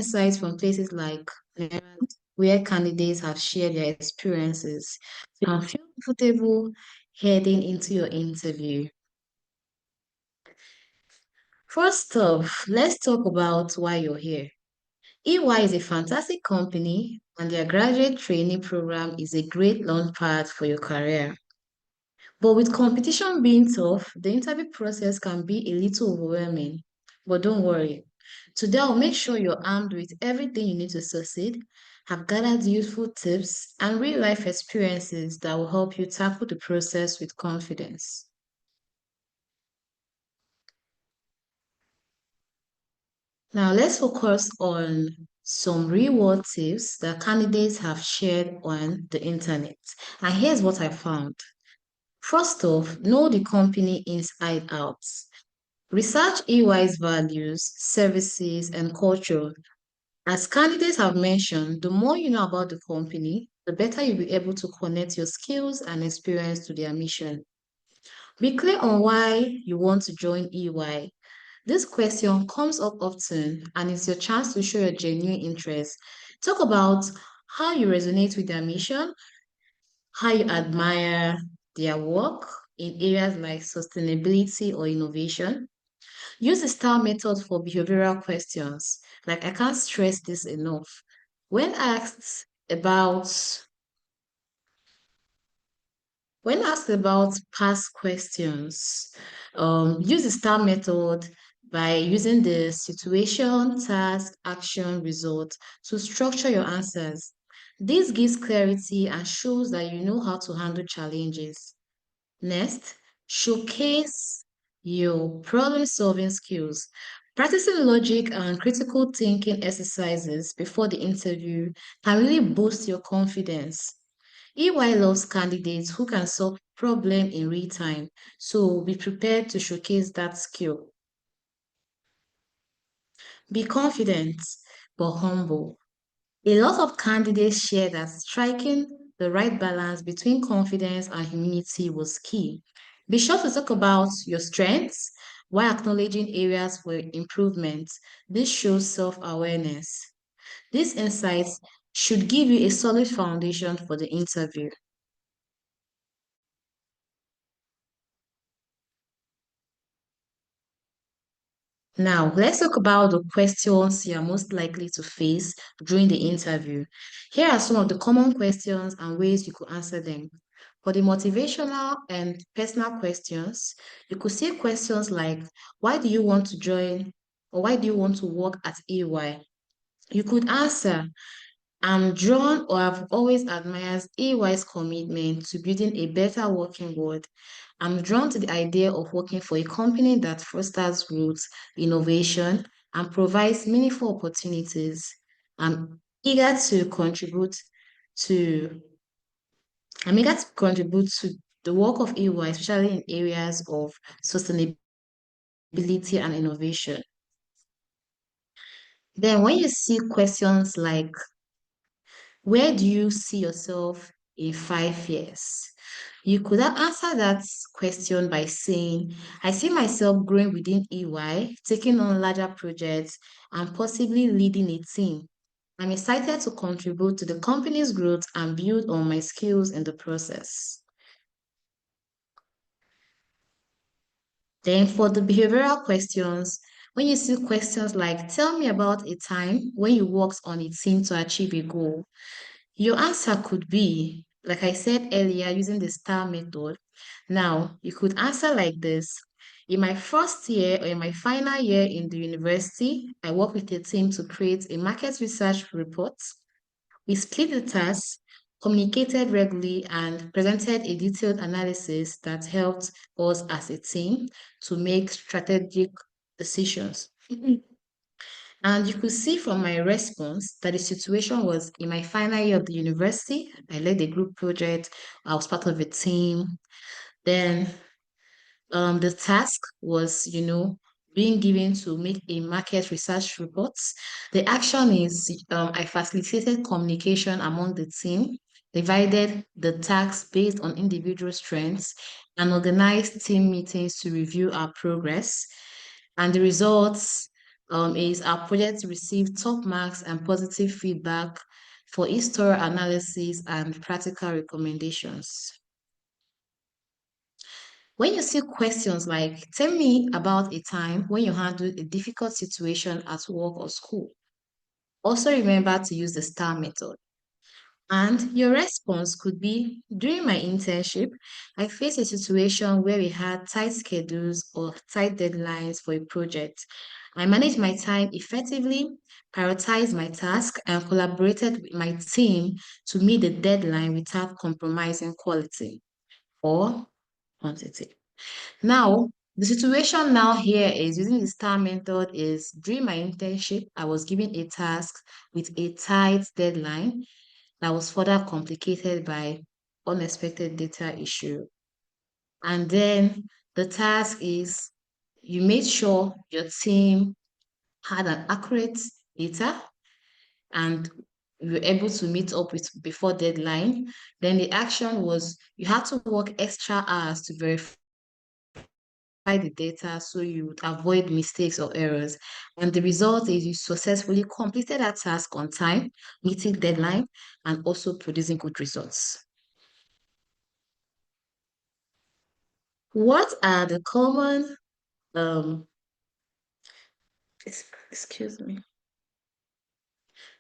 insights from places like where candidates have shared their experiences. You can feel comfortable heading into your interview. First off, let's talk about why you're here. EY is a fantastic company, and their graduate training program is a great launchpad for your career. But with competition being tough, the interview process can be a little overwhelming. But don't worry. Today, I'll make sure you're armed with everything you need to succeed, have gathered useful tips and real life experiences that will help you tackle the process with confidence. Now, let's focus on some real world tips that candidates have shared on the internet. And here's what I found. First off, know the company inside out. Research EY's values, services, and culture. As candidates have mentioned, the more you know about the company, the better you'll be able to connect your skills and experience to their mission. Be clear on why you want to join EY. This question comes up often and it's your chance to show your genuine interest. Talk about how you resonate with their mission, how you admire their work in areas like sustainability or innovation. Use the STAR method for behavioral questions. Like, I can't stress this enough. When asked about when asked about past questions, use the STAR method by using the situation, task, action, result to structure your answers. This gives clarity and shows that you know how to handle challenges. Next, showcase your problem-solving skills. Practicing logic and critical thinking exercises before the interview can really boost your confidence. EY loves candidates who can solve problems in real time, so be prepared to showcase that skill. Be confident but humble. A lot of candidates share that striking the right balance between confidence and humility was key. Be sure to talk about your strengths while acknowledging areas for improvement. This shows self awareness. These insights should give you a solid foundation for the interview. Now, let's talk about the questions you are most likely to face during the interview. Here are some of the common questions and ways you could answer them. For the motivational and personal questions, you could see questions like, why do you want to join or why do you want to work at EY? You could answer, I'm drawn or have always admired EY's commitment to building a better working world. I'm drawn to the idea of working for a company that fosters growth, innovation, and provides meaningful opportunities. I'm eager to contribute to I'm eager to contribute to the work of EY, especially in areas of sustainability and innovation. Then when you see questions like, where do you see yourself in 5 years? You could have answered that question by saying, I see myself growing within EY, taking on larger projects, and possibly leading a team. I'm excited to contribute to the company's growth and build on my skills in the process. Then, for the behavioral questions, when you see questions like, tell me about a time when you worked on a team to achieve a goal, your answer could be, like I said earlier, using the STAR method. Now, you could answer like this. In my first year or in my final year in the university, I worked with a team to create a market research report. We split the tasks, communicated regularly, and presented a detailed analysis that helped us as a team to make strategic decisions. And you could see from my response that the situation was in my final year of the university. I led a group project, I was part of a team. Then the task was, being given to make a market research report. The action is I facilitated communication among the team, divided the tasks based on individual strengths, and organized team meetings to review our progress. And the results is our project received top marks and positive feedback for its thorough analysis and practical recommendations. When you see questions like, tell me about a time when you handled a difficult situation at work or school, also remember to use the STAR method. And your response could be, during my internship, I faced a situation where we had tight schedules or tight deadlines for a project. I managed my time effectively, prioritized my task, and collaborated with my team to meet the deadline without compromising quality or quantity. Now, the situation now here is using the STAR method is during my internship, I was given a task with a tight deadline that was further complicated by unexpected data issue. And then the task is you made sure your team had an accurate data and you were able to meet up with before deadline. Then the action was you had to work extra hours to verify the data so you would avoid mistakes or errors. And the result is you successfully completed that task on time, meeting deadline, and also producing good results. What are the common um excuse me.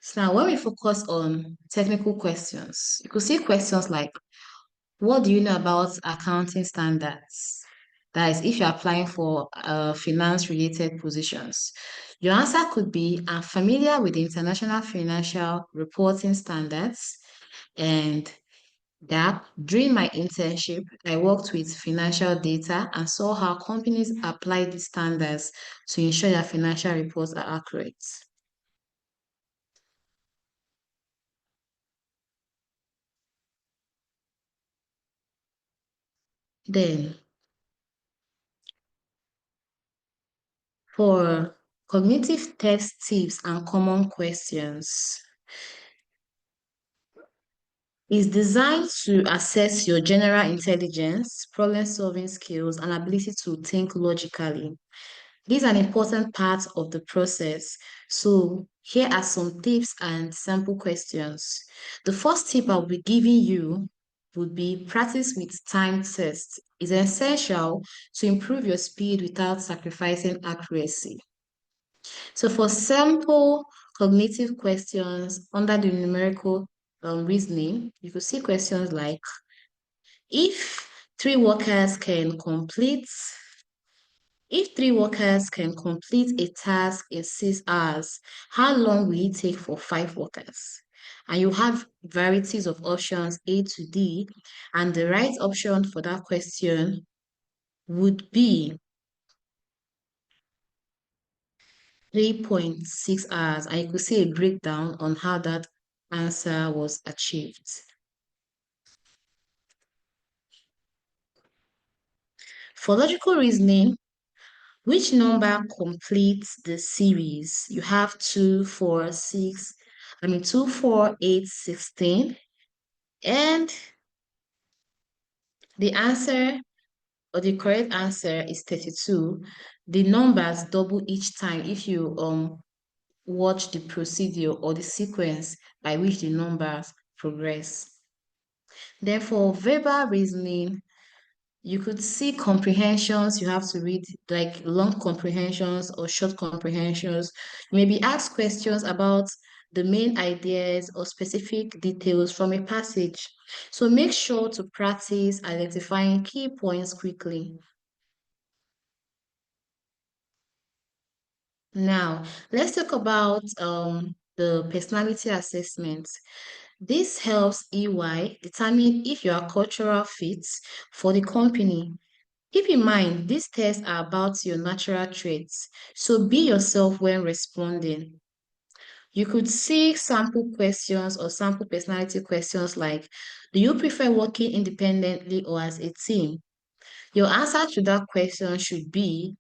So now when we focus on technical questions, you could see questions like what do you know about accounting standards? That is, if you're applying for finance related positions, your answer could be I'm familiar with the international financial reporting standards and that during my internship, I worked with financial data and saw how companies apply these standards to ensure their financial reports are accurate. Then, for cognitive test tips and common questions, is designed to assess your general intelligence, problem-solving skills, and ability to think logically. These are an important part of the process. So here are some tips and sample questions. The first tip I'll be giving you would be practice with time tests. It's essential to improve your speed without sacrificing accuracy. So for sample cognitive questions under the numerical reasoning, you could see questions like, if three workers can complete if three workers can complete a task in 6 hours, how long will it take for five workers? And you have varieties of options A to D, and the right option for that question would be 3.6 hours. And you could see a breakdown on how that answer was achieved. For logical reasoning, which number completes the series? You have 2, 4, 6, 2, 4, 8, 16. And the answer or the correct answer is 32. The numbers double each time if you watch the procedure or the sequence by which the numbers progress. Therefore, verbal reasoning, you could see comprehensions. You have to read like long comprehensions or short comprehensions. Maybe ask questions about the main ideas or specific details from a passage. So make sure to practice identifying key points quickly. Now, let's talk about the personality assessment. This helps EY determine if you are cultural fit for the company. Keep in mind, these tests are about your natural traits, so be yourself when responding. You could see sample questions or sample personality questions like, do you prefer working independently or as a team? Your answer to that question should be,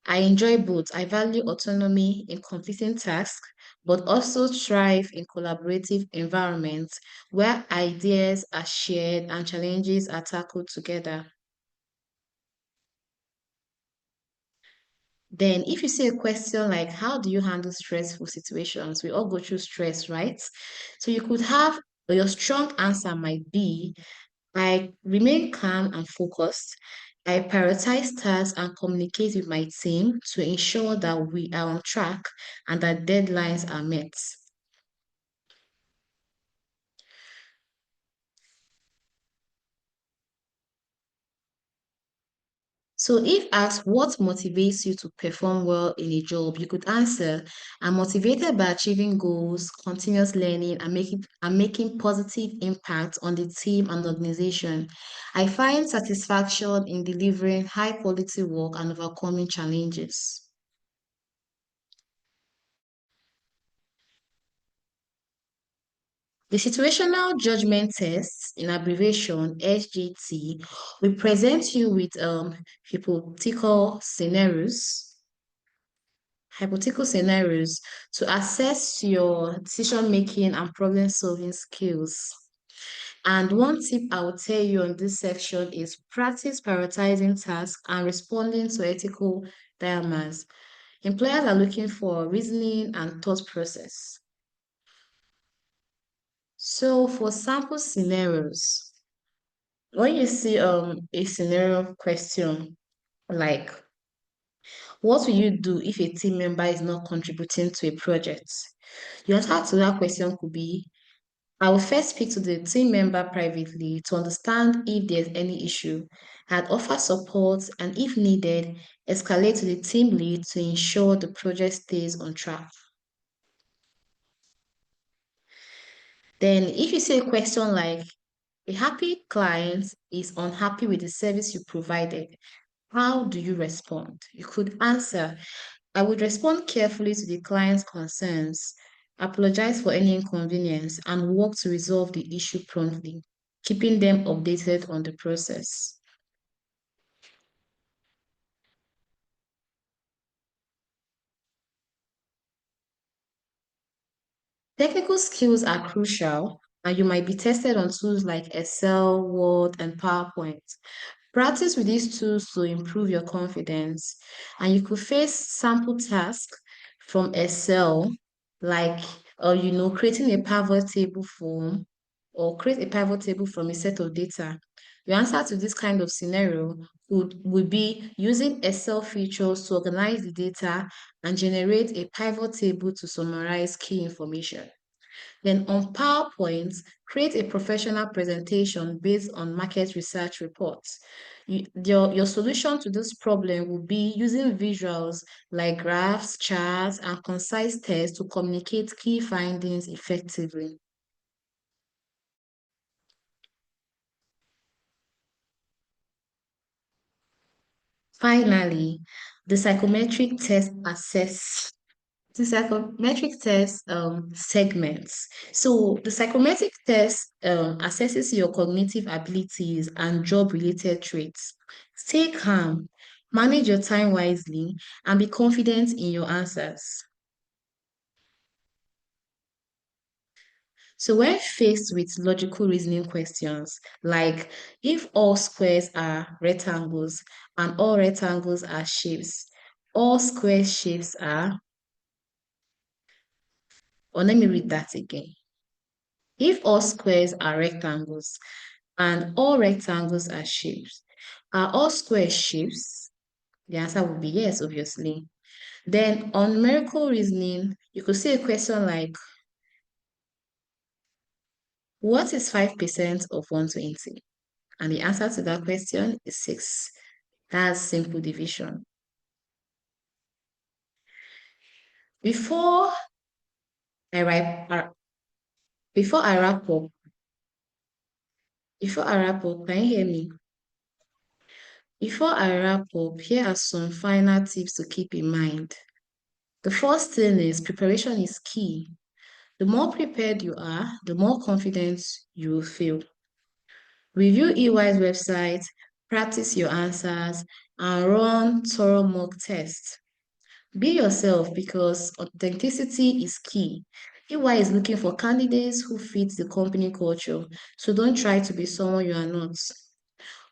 I enjoy both. I value autonomy in completing tasks, but also thrive in collaborative environments where ideas are shared and challenges are tackled together. Then, if you see a question like, how do you handle stressful situations? We all go through stress, right? So you could have your strong answer might be, I remain calm and focused. I prioritize tasks and communicate with my team to ensure that we are on track and that deadlines are met. So, if asked what motivates you to perform well in a job, you could answer, I'm motivated by achieving goals, continuous learning, and making positive impact on the team and organization. I find satisfaction in delivering high quality work and overcoming challenges. The situational judgment test, in abbreviation SJT, will present you with hypothetical scenarios hypothetical scenarios to assess your decision making and problem solving skills. And one tip I will tell you on this section is practice prioritizing tasks and responding to ethical dilemmas. Employers are looking for reasoning and thought process. So for sample scenarios, when you see a scenario question like, what will you do if a team member is not contributing to a project? Your answer to that question could be, I will first speak to the team member privately to understand if there's any issue and offer support, and if needed, escalate to the team lead to ensure the project stays on track. Then if you say a question like, a happy client is unhappy with the service you provided, how do you respond? You could answer, I would respond carefully to the client's concerns, apologize for any inconvenience, and work to resolve the issue promptly, keeping them updated on the process. Technical skills are crucial, and you might be tested on tools like Excel, Word, and PowerPoint. Practice with these tools to improve your confidence, and you could face sample tasks from Excel, like creating a pivot table form or create a pivot table from a set of data. Your answer to this kind of scenario would be using Excel features to organize the data and generate a pivot table to summarize key information. Then on PowerPoint, create a professional presentation based on market research reports. Your solution to this problem will be using visuals like graphs, charts, and concise text to communicate key findings effectively. Finally, the psychometric test assess the psychometric test segments. So the psychometric test assesses your cognitive abilities and job-related traits. Stay calm, manage your time wisely, and be confident in your answers. So when faced with logical reasoning questions, like if all squares are rectangles and all rectangles are shapes, all square shapes are, or let me read that again. If all squares are rectangles and all rectangles are shapes, are all squares shapes? The answer would be yes, obviously. Then on numerical reasoning, you could see a question like, what is 5% of 120? And the answer to that question is 6. That's simple division. Before I wrap, before I wrap up, can you hear me? Before I wrap up, here are some final tips to keep in mind. The first thing is preparation is key. The more prepared you are, the more confident you will feel. Review EY's website, practice your answers, and run thorough mock tests. Be yourself because authenticity is key. EY is looking for candidates who fit the company culture, so don't try to be someone you are not.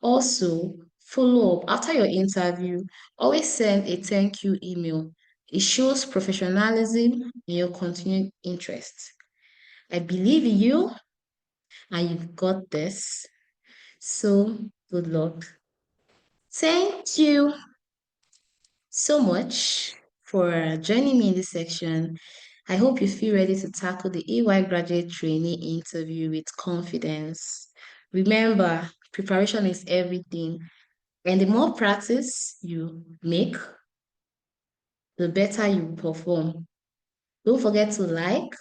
Also, Follow up after your interview. Always send a thank you email. It shows professionalism and your continued interest. I believe in you and you've got this. So good luck. Thank you so much for joining me in this section. I hope you feel ready to tackle the EY Graduate Trainee Interview with confidence. Remember, preparation is everything, and the more practice you make, the better you perform. Don't forget to like,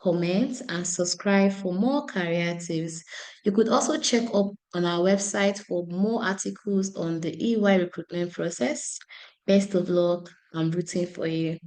comment, and subscribe for more career tips. You could also check up on our website for more articles on the EY recruitment process. Best of luck. I'm rooting for you.